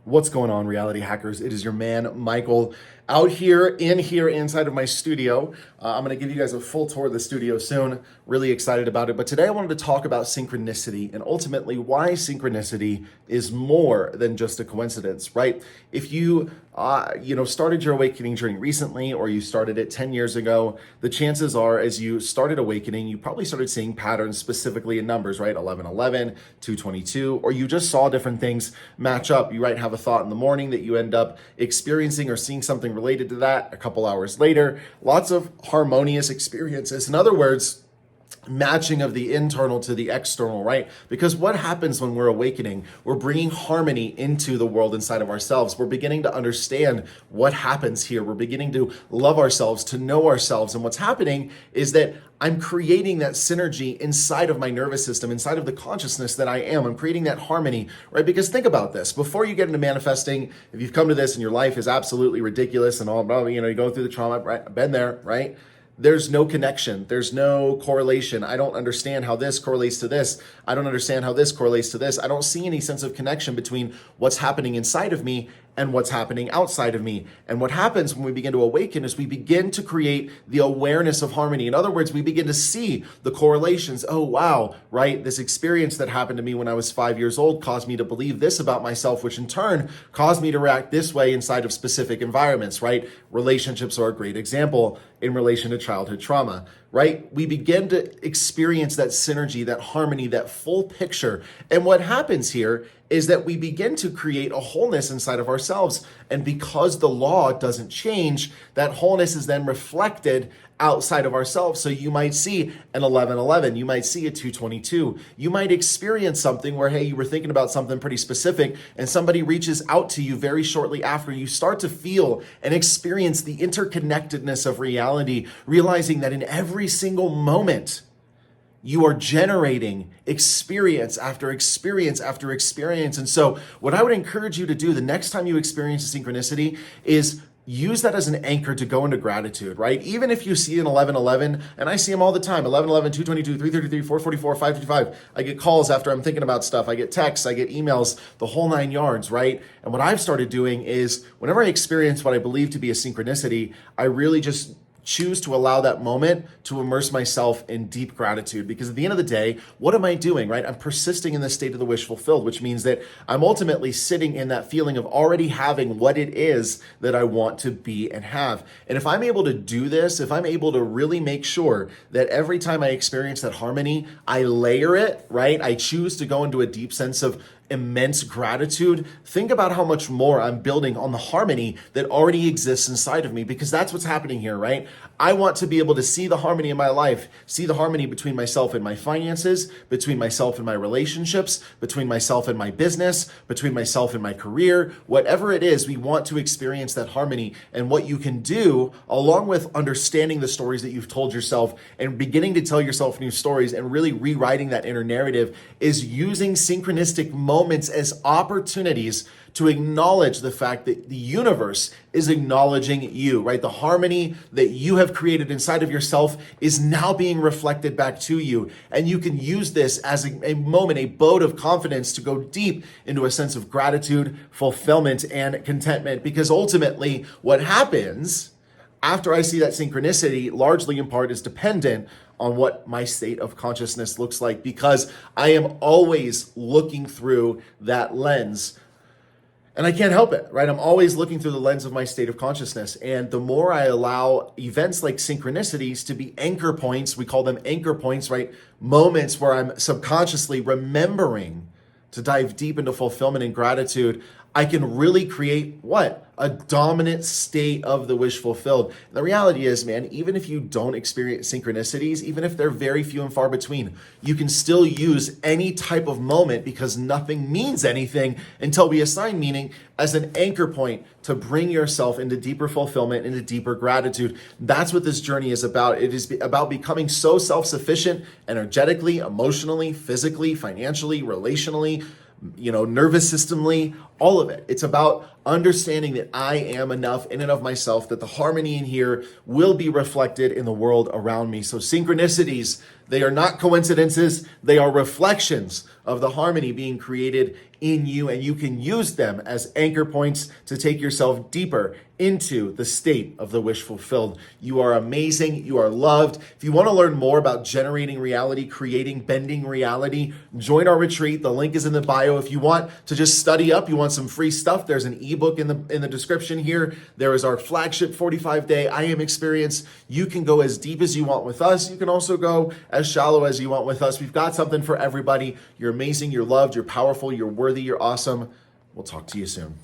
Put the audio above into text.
What's going on, reality hackers? It is your man, Michael, out here inside of my studio. I'm going to give you guys a full tour of the studio soon. Really excited about it. But today I wanted to talk about synchronicity and ultimately why synchronicity is more than just a coincidence, right? If you started your awakening journey recently, or you started it 10 years ago, the chances are as you started awakening, you probably started seeing patterns specifically in numbers, right? 1111, 222, or you just saw different things match up. You might have a thought in the morning that you end up experiencing or seeing something related to that a couple hours later. Lots of harmonious experiences. In other words, matching of the internal to the external, right? Because what happens when we're awakening? We're bringing harmony into the world inside of ourselves. We're beginning to understand what happens here. We're beginning to love ourselves, to know ourselves. And what's happening is that I'm creating that synergy inside of my nervous system, inside of the consciousness that I am. I'm creating that harmony, right? Because think about this. Before you get into manifesting, if you've come to this and your life is absolutely ridiculous and all, you go through the trauma, right? I've been there, right? There's no connection. There's no correlation. I don't understand how this correlates to this. I don't understand how this correlates to this. I don't see any sense of connection between what's happening inside of me and what's happening outside of me. And what happens when we begin to awaken is we begin to create the awareness of harmony. In other words, we begin to see the correlations. Oh, wow, right? This experience that happened to me when I was 5 years old caused me to believe this about myself, which in turn caused me to react this way inside of specific environments, right? Relationships are a great example in relation to childhood trauma, right? We begin to experience that synergy, that harmony, that full picture. And what happens here is that we begin to create a wholeness inside of ourselves. And because the law doesn't change, that wholeness is then reflected outside of ourselves. So you might see an 1111, you might see a 222, you might experience something where, hey, you were thinking about something pretty specific and somebody reaches out to you very shortly after. You start to feel and experience the interconnectedness of reality, realizing that in every single moment, you are generating experience after experience after experience. And so what I would encourage you to do the next time you experience a synchronicity is use that as an anchor to go into gratitude, right? Even if you see an 1111, and I see them all the time, 1111, 222, 333, 444, 555. I get calls after I'm thinking about stuff. I get texts, I get emails, the whole nine yards, right? And what I've started doing is whenever I experience what I believe to be a synchronicity, I really just choose to allow that moment to immerse myself in deep gratitude. Because at the end of the day, what am I doing, right? I'm persisting in the state of the wish fulfilled, which means that I'm ultimately sitting in that feeling of already having what it is that I want to be and have. And if I'm able to do this, if I'm able to really make sure that every time I experience that harmony, I layer it, right? I choose to go into a deep sense of immense gratitude. Think about how much more I'm building on the harmony that already exists inside of me, because that's what's happening here, right? I want to be able to see the harmony in my life, see the harmony between myself and my finances, between myself and my relationships, between myself and my business, between myself and my career, whatever it is, we want to experience that harmony. And what you can do, along with understanding the stories that you've told yourself and beginning to tell yourself new stories and really rewriting that inner narrative, is using synchronistic moments as opportunities to acknowledge the fact that the universe is acknowledging you, right? The harmony that you have created inside of yourself is now being reflected back to you. And you can use this as a moment, a boat of confidence to go deep into a sense of gratitude, fulfillment, and contentment. Because ultimately, what happens after I see that synchronicity, largely in part, is dependent on what my state of consciousness looks like, because I am always looking through that lens. And I can't help it, right? I'm always looking through the lens of my state of consciousness. And the more I allow events like synchronicities to be anchor points, we call them anchor points, right? Moments where I'm subconsciously remembering to dive deep into fulfillment and gratitude, I can really create what? A dominant state of the wish fulfilled. And the reality is, man, even if you don't experience synchronicities, even if they're very few and far between, you can still use any type of moment, because nothing means anything until we assign meaning, as an anchor point to bring yourself into deeper fulfillment, into deeper gratitude. That's what this journey is about. It is about becoming so self-sufficient, energetically, emotionally, physically, financially, relationally, nervous systemly, all of it. It's about understanding that I am enough in and of myself, that the harmony in here will be reflected in the world around me. So synchronicities, they are not coincidences, they are reflections of the harmony being created in you, and you can use them as anchor points to take yourself deeper into the state of the wish fulfilled. You are amazing. You are loved. If you want to learn more about generating reality, creating, bending reality, join our retreat. The link is in the bio. If you want to just study up, you want some free stuff, there's an ebook in the description here. There is our flagship 45-day I Am experience. You can go as deep as you want with us. You can also go as shallow as you want with us. We've got something for everybody. You're amazing. You're loved. You're powerful. You're worthy. You're awesome. We'll talk to you soon.